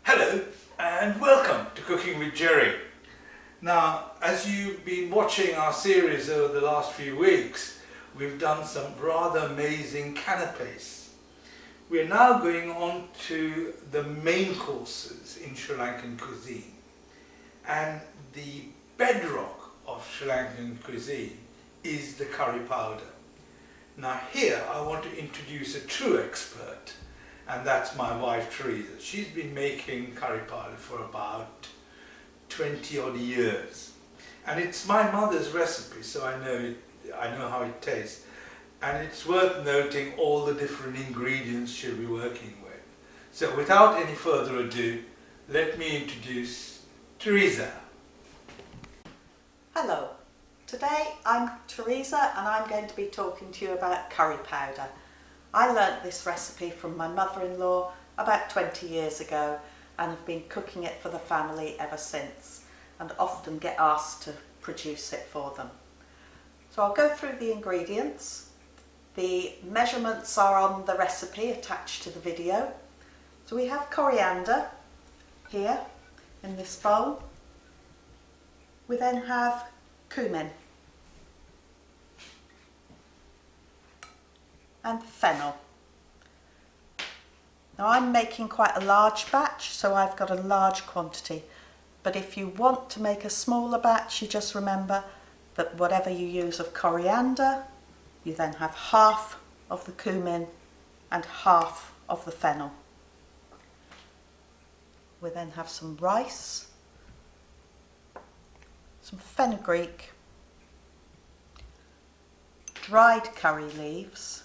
Hello and welcome to Cooking with Jerry. Now, as you've been watching our series over the last few weeks, we've done some rather amazing canapes. We're now going on to the main courses in Sri Lankan cuisine. And the bedrock of Sri Lankan cuisine is the curry powder. Now here I want to introduce a true expert, and that's my wife Teresa. She's been making curry powder for about 20 odd years. And it's my mother's recipe, so I know how it tastes. And it's worth noting all the different ingredients she'll be working with. So without any further ado, let me introduce Teresa. Hello, today I'm Teresa and I'm going to be talking to you about curry powder. I learnt this recipe from my mother-in-law about 20 years ago and have been cooking it for the family ever since, and often get asked to produce it for them. So I'll go through the ingredients. The measurements are on the recipe attached to the video. So we have coriander here in this bowl. We then have cummin and fennel. Now I'm making quite a large batch, so I've got a large quantity, but if you want to make a smaller batch, you just remember that whatever you use of coriander, you then have half of the cummin and half of the fennel. We then have some rice, some fenugreek, dried curry leaves.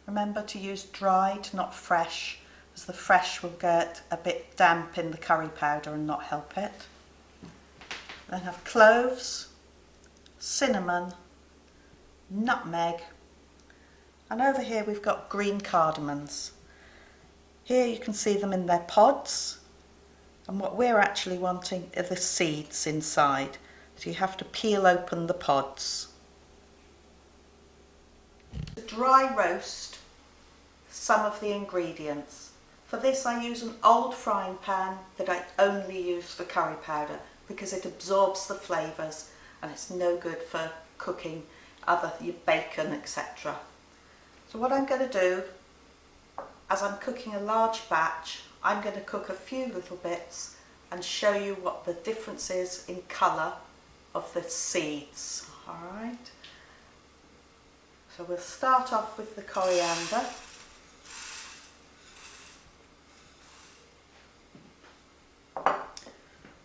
Remember to use dried, not fresh, as the fresh will get a bit damp in the curry powder and not help it. Then have cloves, cinnamon, nutmeg, and over here we've got green cardamoms. Here you can see them in their pods, and what we're actually wanting are the seeds inside, so you have to peel open the pods. To dry roast some of the ingredients. For this I use an old frying pan that I only use for curry powder because it absorbs the flavours and it's no good for cooking your bacon, etc. So what I'm going to do, as I'm cooking a large batch, I'm going to cook a few little bits and show you what the difference is in colour of the seeds. Alright, so we'll start off with the coriander.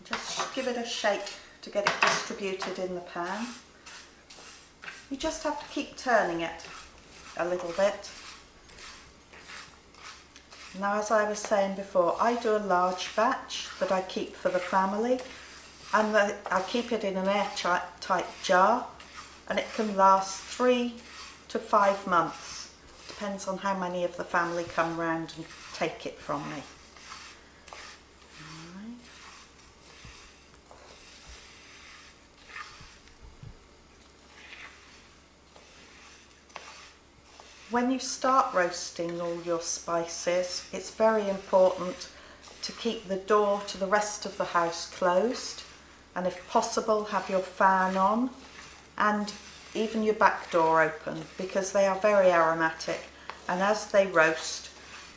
Just give it a shake to get it distributed in the pan. You just have to keep turning it a little bit. Now, as I was saying before, I do a large batch that I keep for the family, and I keep it in an airtight jar, and it can last 3 to 5 months. Depends on how many of the family come round and take it from me. When you start roasting all your spices, it's very important to keep the door to the rest of the house closed, and if possible have your fan on and even your back door open, because they are very aromatic, and as they roast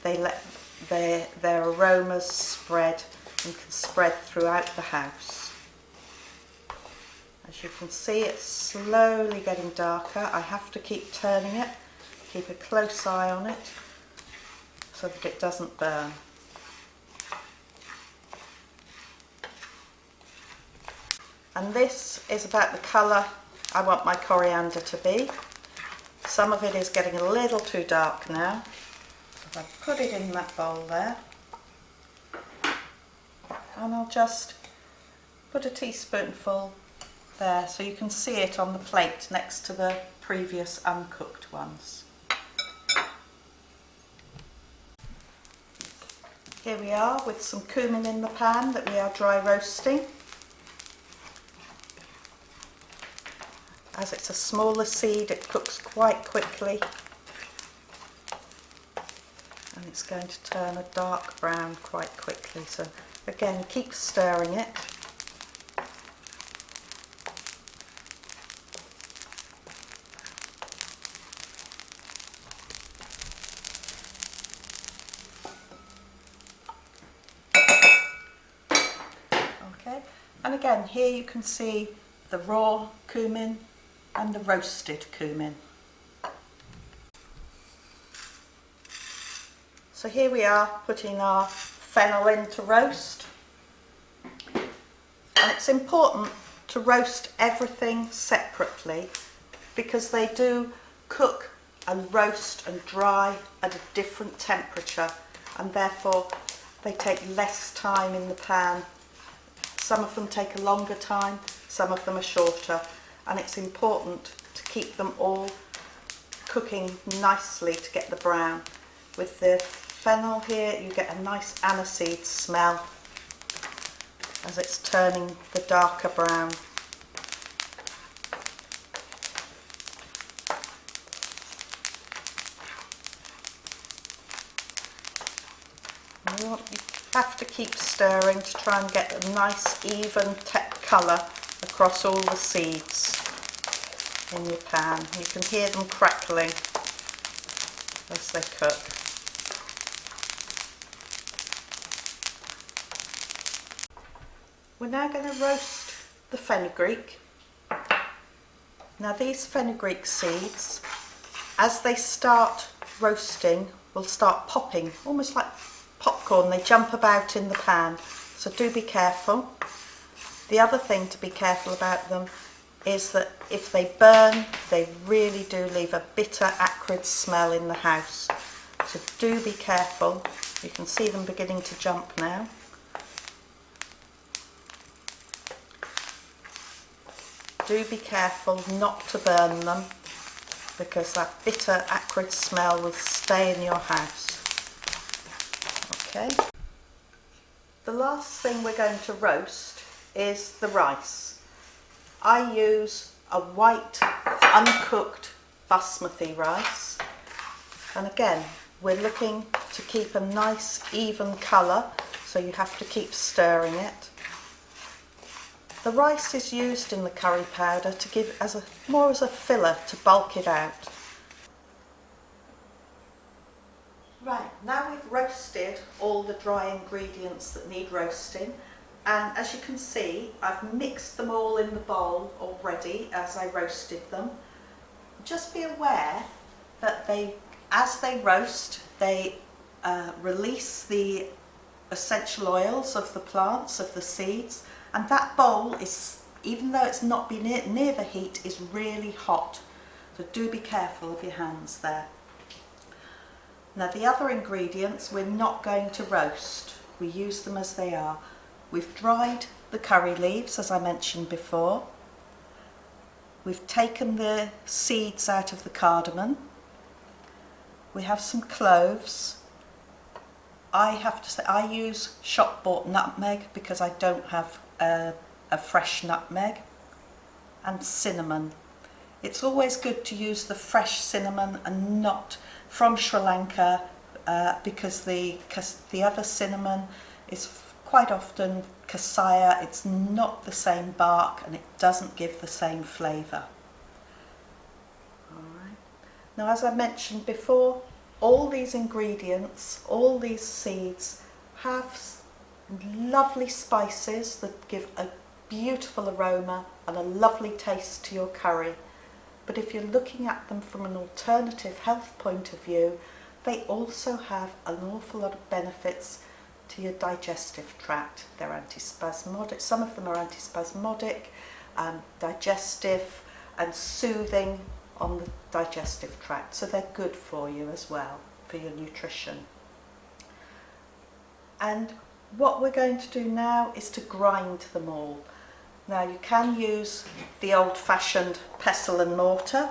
they let their aromas spread and can spread throughout the house. As you can see, it's slowly getting darker. I have to keep turning it. Keep a close eye on it so that it doesn't burn. And this is about the colour I want my coriander to be. Some of it is getting a little too dark now. So I'll put it in that bowl there. And I'll just put a teaspoonful there so you can see it on the plate next to the previous uncooked ones. Here we are with some cummin in the pan that we are dry roasting. As it's a smaller seed, it cooks quite quickly. And it's going to turn a dark brown quite quickly. So again, keep stirring it. Okay, and again here you can see the raw cumin and the roasted cumin. So here we are putting our fennel in to roast, and it's important to roast everything separately because they do cook and roast and dry at a different temperature, and therefore they take less time in the pan. Some of them take a longer time, some of them are shorter, and it's important to keep them all cooking nicely to get the brown. With the fennel here you get a nice aniseed smell as it's turning the darker brown. You have to keep stirring to try and get a nice even colour across all the seeds in your pan. You can hear them crackling as they cook. We're now going to roast the fenugreek. Now these fenugreek seeds, as they start roasting, will start popping, almost like popcorn. They jump about in the pan, so do be careful. The other thing to be careful about them is that if they burn, they really do leave a bitter, acrid smell in the house. So do be careful. You can see them beginning to jump now. Do be careful not to burn them because that bitter, acrid smell will stay in your house. Okay. The last thing we're going to roast is the rice. I use a white, uncooked basmati rice. And again, we're looking to keep a nice, even colour, so you have to keep stirring it. The rice is used in the curry powder to give more as a filler to bulk it out. Right, now we've roasted all the dry ingredients that need roasting, and as you can see I've mixed them all in the bowl already as I roasted them. Just be aware that as they roast, they release the essential oils of the plants, of the seeds, and that bowl is, even though it's not been near the heat, is really hot. So do be careful of your hands there. Now the other ingredients we're not going to roast. We use them as they are. We've dried the curry leaves, as I mentioned before. We've taken the seeds out of the cardamom. We have some cloves. I have to say I use shop-bought nutmeg because I don't have a fresh nutmeg, and cinnamon. It's always good to use the fresh cinnamon and not from Sri Lanka because the other cinnamon is quite often cassia. It's not the same bark and it doesn't give the same flavour. Alright. Now, as I mentioned before, all these ingredients, all these seeds have lovely spices that give a beautiful aroma and a lovely taste to your curry. But if you're looking at them from an alternative health point of view, they also have an awful lot of benefits to your digestive tract. They're antispasmodic, some of them are antispasmodic, digestive and soothing on the digestive tract, so they're good for you as well, for your nutrition. And what we're going to do now is to grind them all. Now you can use the old-fashioned pestle and mortar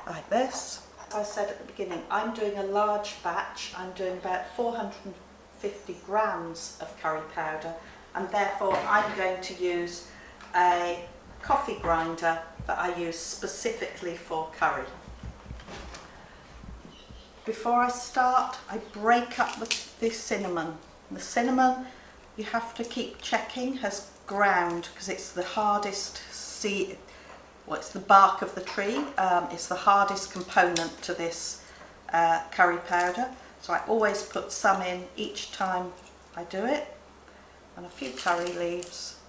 like this. As I said at the beginning, I'm doing a large batch. I'm doing about 450 grams of curry powder, and therefore I'm going to use a coffee grinder that I use specifically for curry. Before I start, I break up the cinnamon. The cinnamon, you have to keep checking, has ground because it's the hardest seed. Well, it's the bark of the tree. It's the hardest component to this curry powder. So I always put some in each time I do it, and a few curry leaves,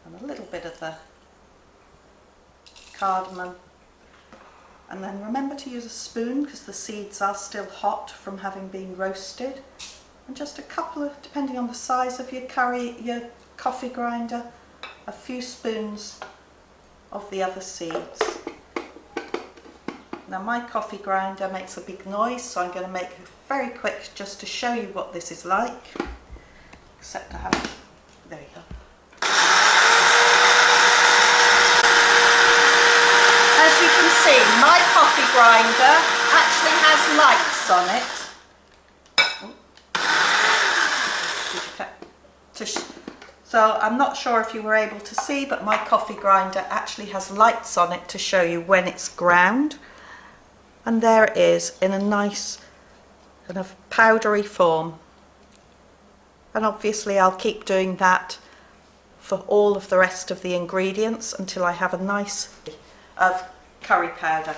and a little bit of the cardamom. And then remember to use a spoon because the seeds are still hot from having been roasted. And just a couple of, depending on the size of your coffee grinder, a few spoons of the other seeds. Now my coffee grinder makes a big noise, so I'm going to make it very quick just to show you what this is like. Except I have, there you go. As you can see, my coffee grinder actually has lights on it. So I'm not sure if you were able to see, but my coffee grinder actually has lights on it to show you when it's ground. And there it is in a nice kind of powdery form. And obviously I'll keep doing that for all of the rest of the ingredients until I have a nice of curry powder.